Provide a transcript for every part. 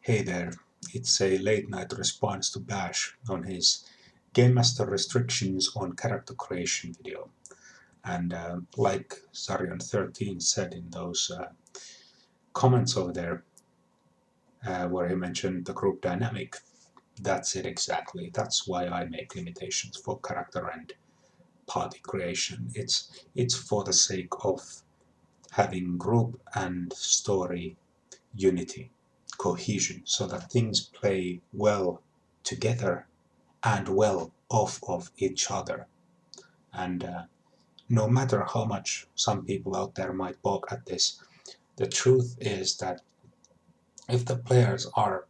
Hey there, it's a late night response to Bash on his Game Master restrictions on character creation video. And like Zarion13 said in those comments over there, where he mentioned the group dynamic, that's it exactly. That's why I make limitations for character and party creation. It's for the sake of having group and story unity, cohesion, so that things play well together and well off of each other. And no matter how much some people out there might balk at this, the truth is that if the players are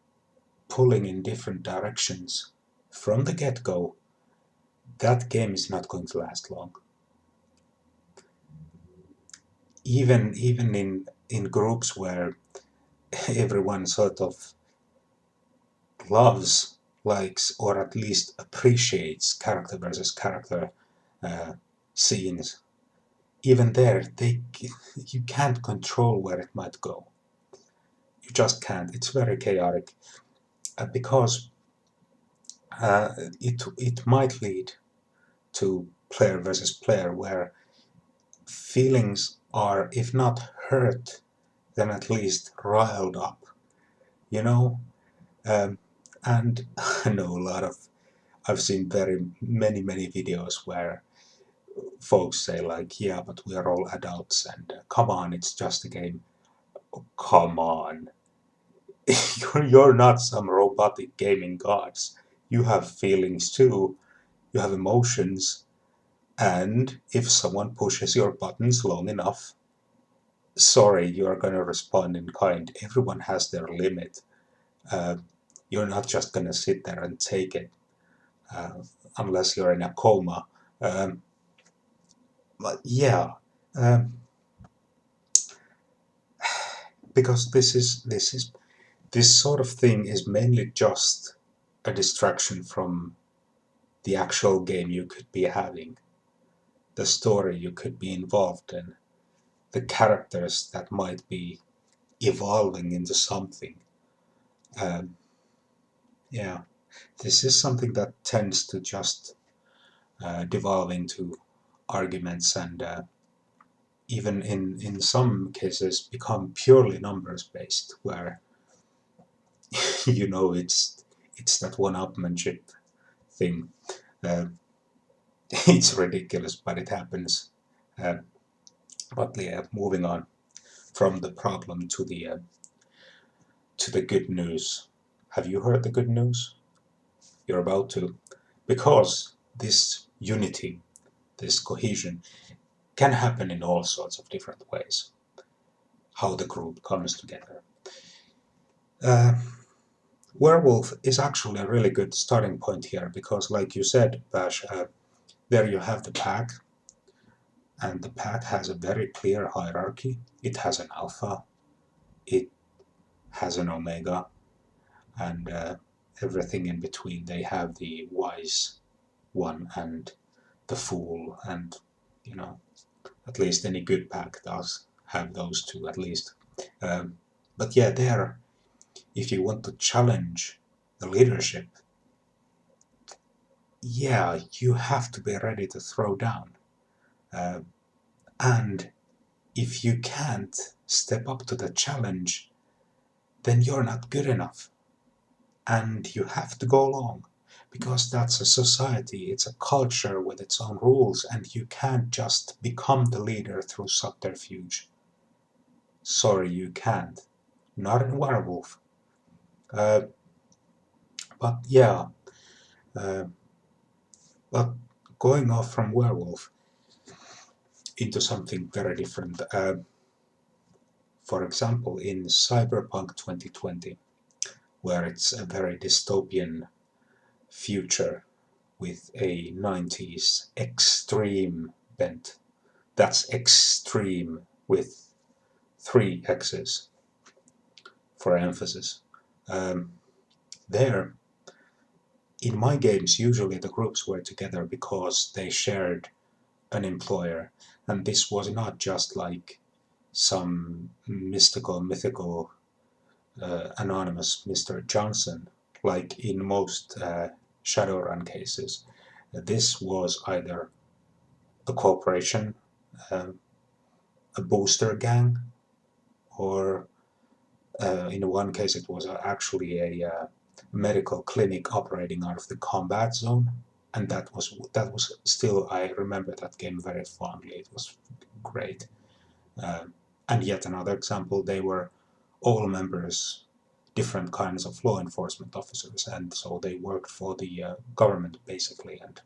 pulling in different directions from the get-go, that game is not going to last long. Even in groups where everyone sort of loves, likes, or at least appreciates character versus character uh, scenes, even there, you can't control where it might go. You just can't. It's very chaotic because it might lead to player versus player where feelings are, if not hurt, then at least riled up. You know, um, and I know a lot of. I've seen very many videos where folks say like, yeah, but we are all adults and come on, it's just a game. Oh, come on. You're not some robotic gaming gods. You have feelings too. You have emotions. And if someone pushes your buttons long enough, sorry, you are going to respond in kind. Everyone has their limit. Uh, you're not just going to sit there and take it uh, unless you're in a coma. Um, but yeah, um, because this sort of thing is mainly just a distraction from the actual game you could be having, the story you could be involved in, the characters that might be evolving into something. Um, yeah, this is something that tends to just devolve into arguments and even in some cases become purely numbers based, where it's that one-upmanship thing. Uh, it's ridiculous, but it happens. Uh, but yeah, moving on from the problem to the good news. Have you heard the good news? You're about to, because this unity, this cohesion, can happen in all sorts of different ways. How the group comes together. Uh, Werewolf is actually a really good starting point here because, like you said, Bash, there you have the pack, and the pack has a very clear hierarchy. It has an alpha, it has an omega, and everything in between. They have the wise one and the fool, and you know, at least any good pack does have those two at least. Um, but yeah, there, if you want to challenge the leadership, yeah, you have to be ready to throw down. Uh, and if you can't step up to the challenge, then you're not good enough. And you have to go along because that's a society, it's a culture with its own rules, and you can't just become the leader through subterfuge. Sorry, you can't. Not in Werewolf. Uh, but yeah, uh, but going off from Werewolf into something very different. For example, in Cyberpunk 2020, where it's a very dystopian future with a 90s extreme bent. That's extreme with three X's for emphasis. Um, there, in my games, usually the groups were together because they shared an employer, and this was not just like some mystical, mythical anonymous Mr. Johnson, like in most Shadowrun cases. This was either a corporation, um, a booster gang, or in one case it was actually a medical clinic operating out of the combat zone, and that was still, I remember that game very fondly. It was great. And yet another example, they were all members, different kinds of law enforcement officers, and so they worked for the government basically. And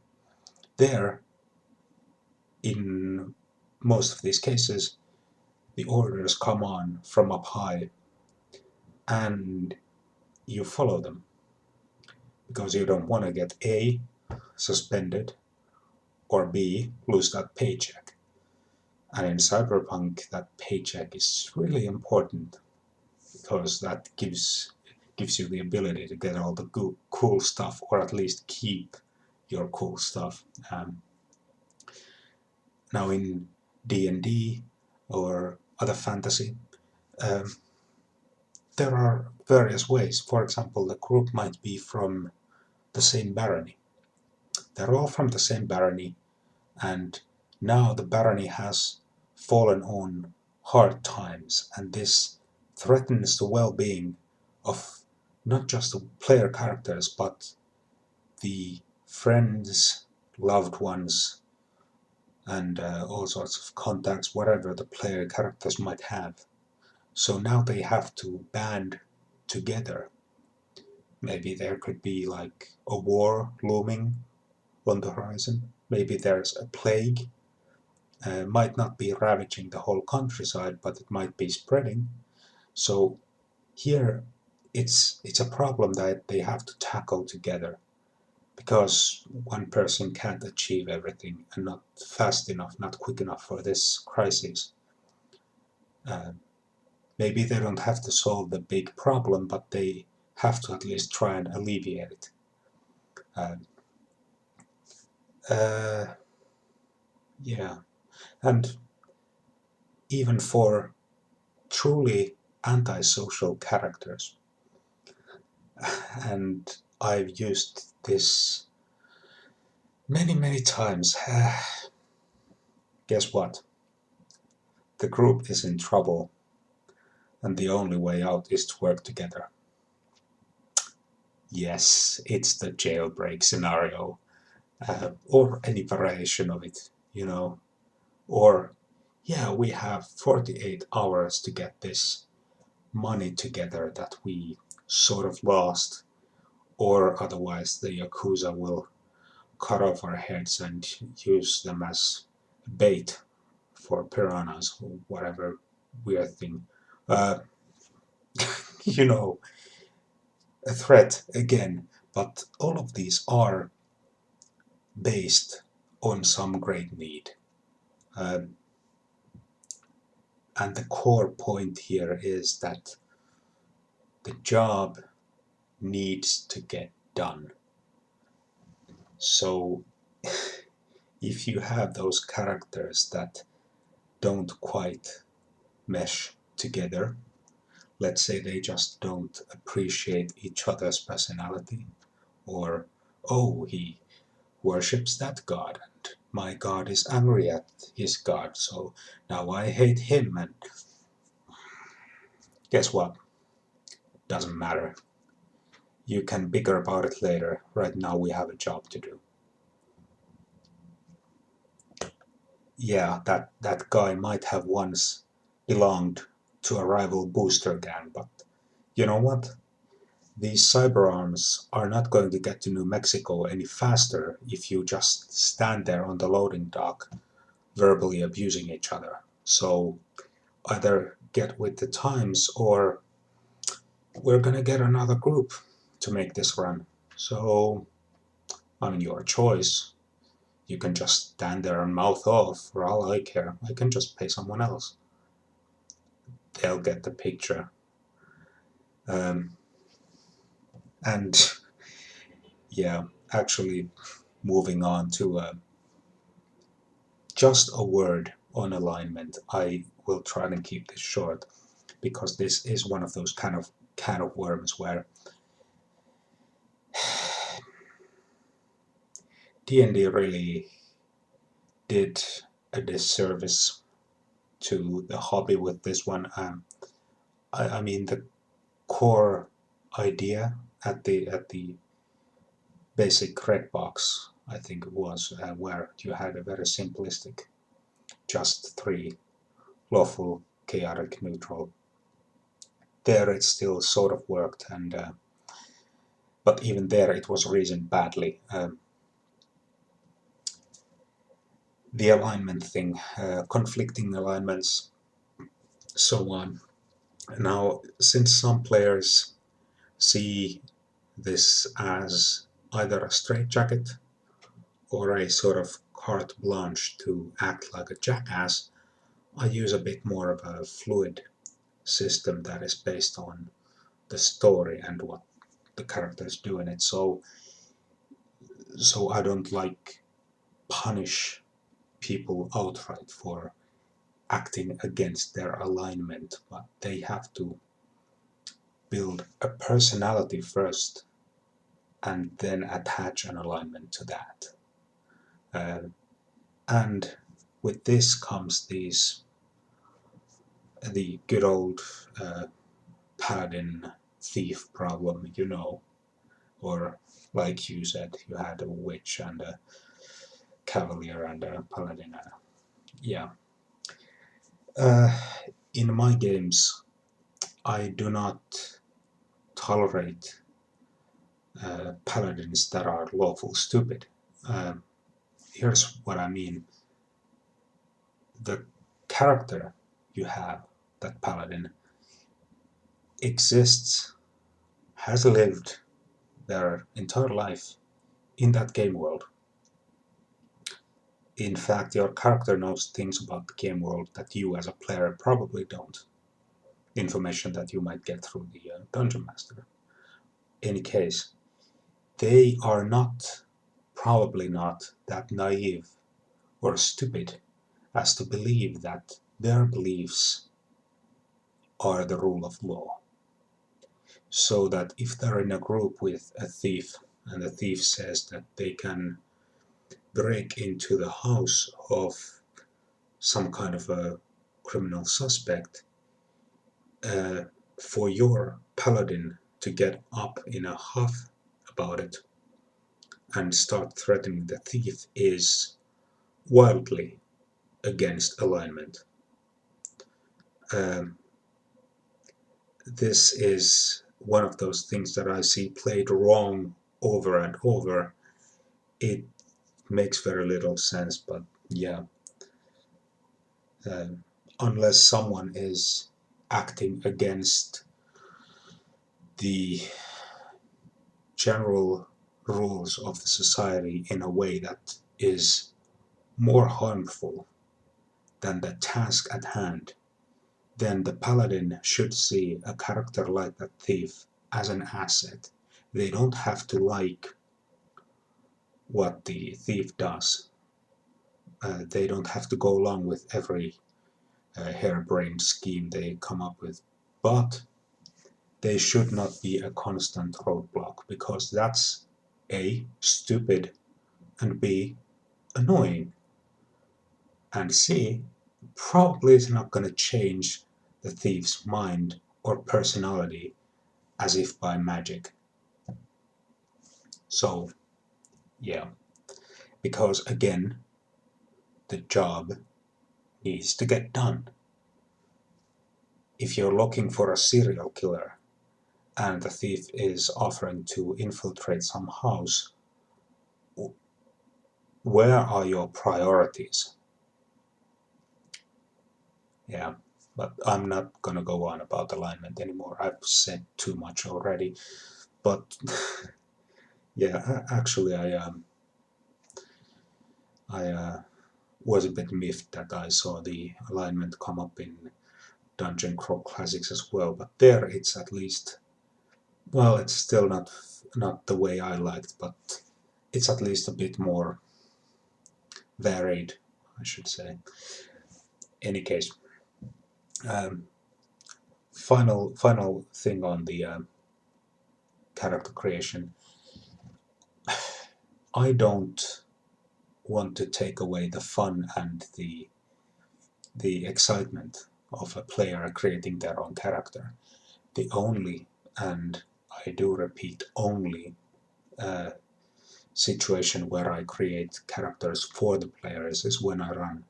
there, in most of these cases, the orders come on from up high, and you follow them because you don't want to get A, suspended, or B, lose that paycheck. And in Cyberpunk, that paycheck is really important because that gives you the ability to get all the cool stuff, or at least keep your cool stuff. Now in D&D or other fantasy, um, there are various ways. For example, the group might be from the same barony. They're all from the same barony, and now the barony has fallen on hard times, and this threatens the well-being of not just the player characters, but the friends, loved ones, and all sorts of contacts, whatever the player characters might have. So now they have to band together. Maybe there could be like a war looming on the horizon. Maybe there's a plague. Might not be ravaging the whole countryside, but it might be spreading. So here it's a problem that they have to tackle together, because one person can't achieve everything, and not fast enough, not quick enough for this crisis. Uh, Maybe they don't have to solve the big problem, but they have to at least try and alleviate it. Uh, uh, yeah, and even for truly antisocial characters, and I've used this many, many times. Guess what? The group is in trouble, and the only way out is to work together. Yes, it's the jailbreak scenario, or any variation of it, you know. Or, yeah, we have 48 hours to get this money together that we sort of lost, or otherwise the Yakuza will cut off our heads and use them as bait for piranhas or whatever weird thing. Uh, you know, a threat again, but all of these are based on some great need. Um, and the core point here is that the job needs to get done. So if you have those characters that don't quite mesh together, let's say they just don't appreciate each other's personality, or, oh, he worships that god, and my god is angry at his god, so now I hate him, and guess what? Doesn't matter. You can bicker about it later. Right now we have a job to do. Yeah, that guy might have once belonged to a rival booster gang, but you know what? These cyber arms are not going to get to New Mexico any faster if you just stand there on the loading dock verbally abusing each other. So either get with the times, or we're gonna get another group to make this run. So, I mean, your choice. You can just stand there and mouth off. For all I care, I can just pay someone else. They'll get the picture. Um, and yeah, actually, moving on to just a word on alignment. I will try and keep this short because this is one of those kind of can of worms where D&D really did a disservice to the hobby with this one. I mean, the core idea at the basic red box, I think it was, where you had a very simplistic, just 3 lawful, chaotic, neutral. There it still sort of worked, and but even there it was reasoned badly. The alignment thing, conflicting alignments, so on. Now, since some players see this as either a straitjacket or a sort of carte blanche to act like a jackass, I use a bit more of a fluid system that is based on the story and what the characters do in it. So I don't like punish people outright for acting against their alignment, but they have to build a personality first and then attach an alignment to that. And with this comes the good old paladin thief problem, or like you said, you had a witch and a cavalier and a paladin. Yeah. In my games, I do not tolerate paladins that are lawful stupid. Here's what I mean. The character you have, that paladin, exists, has lived their entire life in that game world. In fact, your character knows things about the game world that you as a player probably don't. Information that you might get through the Dungeon Master. In any case, they are not, probably not, that naive or stupid as to believe that their beliefs are the rule of law. So that if they're in a group with a thief and the thief says that they can break into the house of some kind of a criminal suspect, for your paladin to get up in a huff about it and start threatening the thief is wildly against alignment. This is one of those things that I see played wrong over and over. It makes very little sense, but yeah. Unless someone is acting against the general rules of the society in a way that is more harmful than the task at hand, then the paladin should see a character like that thief as an asset. They don't have to like what the thief does. They don't have to go along with every harebrained scheme they come up with. But they should not be a constant roadblock, because that's A, stupid, and B, annoying, and C, probably is not going to change the thief's mind or personality as if by magic. So, yeah, because again, the job needs to get done. If you're looking for a serial killer and the thief is offering to infiltrate some house, where are your priorities? Yeah, but I'm not gonna go on about alignment anymore. I've said too much already. But yeah, actually, I was a bit miffed that I saw the alignment come up in Dungeon Crawl Classics as well. But there, it's at least, well, it's still not the way I liked, but it's at least a bit more varied, I should say. Any case, final thing on the character creation. I don't want to take away the fun and the excitement of a player creating their own character. The only, and I do repeat, only situation where I create characters for the players is when I run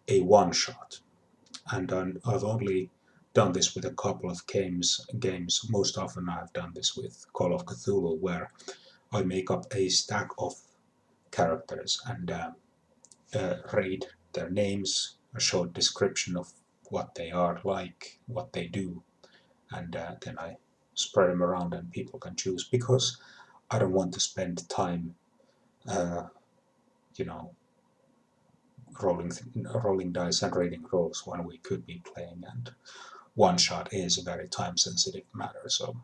a one-shot. And I've only done this with a couple of games. Most often I've done this with Call of Cthulhu, where I make up a stack of characters and read their names, a short description of what they are like, what they do, and then I spread them around and people can choose, because I don't want to spend time, uh, you know, rolling dice and reading rules when we could be playing. And one shot is a very time sensitive matter. So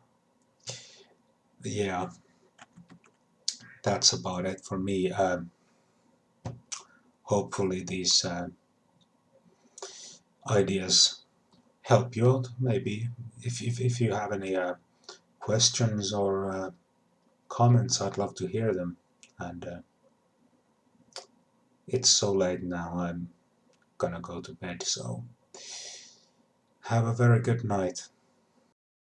yeah, that's about it for me. Hopefully these ideas help you out. Maybe if you have any questions or comments, I'd love to hear them. And it's so late now, I'm gonna go to bed, so have a very good night.